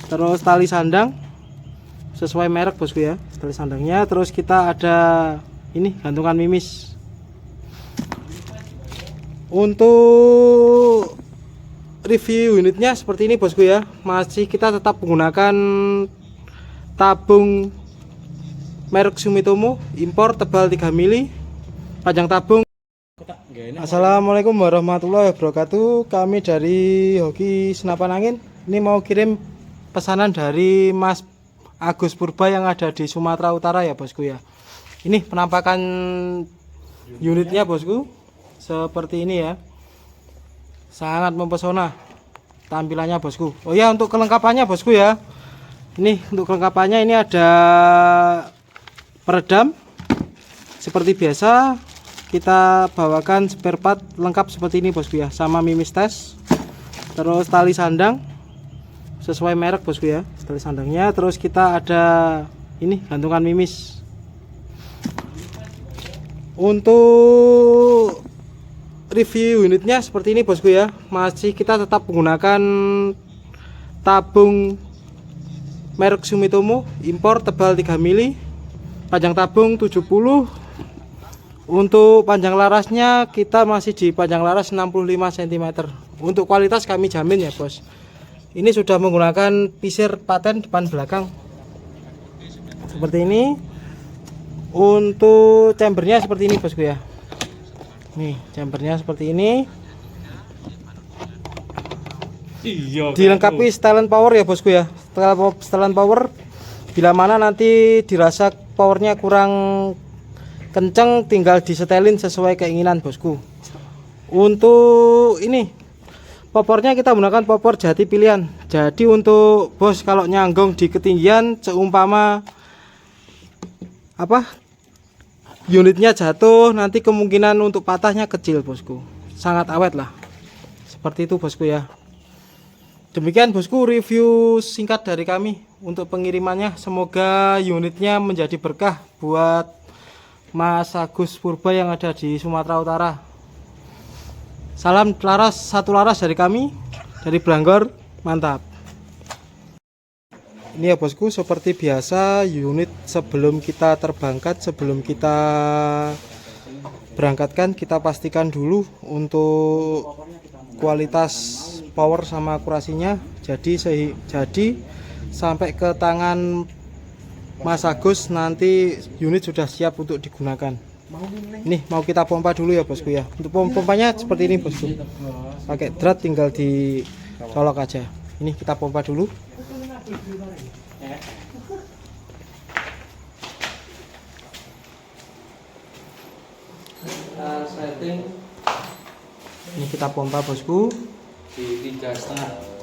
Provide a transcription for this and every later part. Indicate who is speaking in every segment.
Speaker 1: terus tali sandang sesuai merek bosku ya, tali sandangnya. Terus kita ada ini gantungan mimis. Untuk review unitnya seperti ini bosku ya, masih kita tetap menggunakan tabung merek Sumitomo impor tebal 3 mili, panjang tabung. Assalamualaikum warahmatullahi wabarakatuh. Kami dari Hoki Senapan Angin ini mau kirim pesanan dari Mas Agus Purba yang ada di Sumatera Utara ya bosku ya. Ini penampakan unitnya bosku seperti ini ya, sangat mempesona tampilannya bosku. Oh ya, untuk kelengkapannya bosku ya, ini untuk kelengkapannya ini ada peredam seperti biasa. Kita bawakan spare part lengkap seperti ini bosku ya, sama mimis tes, terus tali sandang sesuai merek bosku ya, tali sandangnya. Terus kita ada ini gantungan mimis. Untuk review unitnya seperti ini bosku ya, masih kita tetap menggunakan tabung merek Sumitomo impor tebal 3 mili, panjang tabung 70. Untuk panjang larasnya kita masih di panjang laras 65 cm. Untuk kualitas kami jamin ya bos. Ini sudah menggunakan pisir paten depan belakang seperti ini. Untuk chambernya seperti ini bosku ya. Nih chambernya seperti ini. Dilengkapi setelan power ya bosku ya. Setelan power bila mana nanti dirasa powernya kurang kenceng, tinggal disetelin sesuai keinginan bosku. Untuk ini popornya kita menggunakan popor jati pilihan. Jadi untuk bos kalau nyanggong di ketinggian, seumpama unitnya jatuh, nanti kemungkinan untuk patahnya kecil bosku, sangat awet lah seperti itu bosku ya. Demikian bosku review singkat dari kami untuk pengirimannya. Semoga unitnya menjadi berkah buat Mas Agus Purba yang ada di Sumatera Utara. Salam laras, satu laras dari kami dari Blanggor, mantap. Ini ya bosku, seperti biasa unit sebelum kita terbangkat, sebelum kita berangkatkan, kita pastikan dulu untuk kualitas power sama akurasinya. Jadi sampai ke tangan Mas Agus nanti unit sudah siap untuk digunakan. Ini mau kita pompa dulu ya bosku ya. Untuk pompanya seperti ini bosku, pakai drat tinggal dicolok aja. Ini kita pompa dulu. Ini kita pompa bosku di 3,5.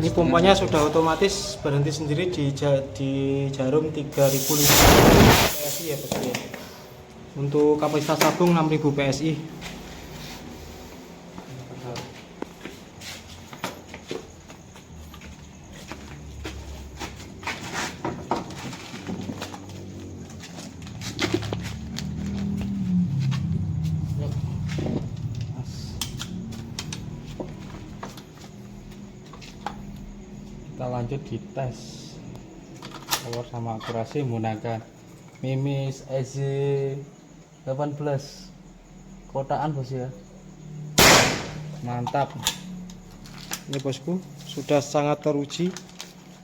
Speaker 1: Ini pompanya sudah otomatis berhenti sendiri di jarum 3000 PSI ya bosku ya. Untuk kapasitas tabung 6000 PSI. Kita lanjut di tes power sama akurasi menggunakan mimis EZ18 kotaan bos ya, mantap. Ini bosku sudah sangat teruji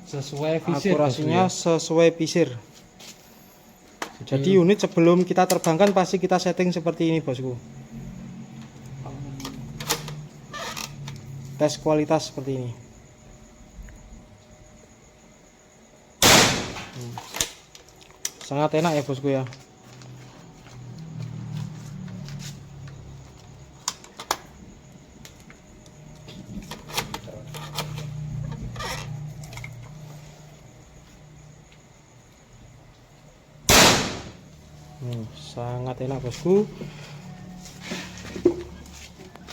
Speaker 1: sesuai pisir, akurasinya sesuai pisir. Jadi unit sebelum kita terbangkan pasti kita setting seperti ini bosku, tes kualitas seperti ini. Sangat enak ya bosku ya. sangat enak bosku.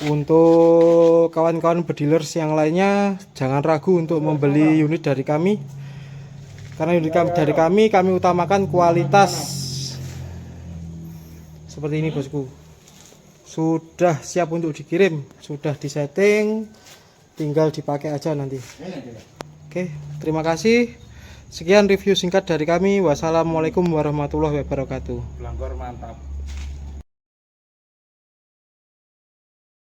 Speaker 1: Untuk kawan-kawan bediler yang lainnya, jangan ragu untuk membeli unit dari kami. Karena unit dari kami utamakan kualitas. Seperti ini bosku. Sudah siap untuk dikirim, sudah disetting, tinggal dipakai aja nanti. Oke, terima kasih. Sekian review singkat dari kami. Wassalamualaikum warahmatullahi wabarakatuh.
Speaker 2: Pelanggar mantap.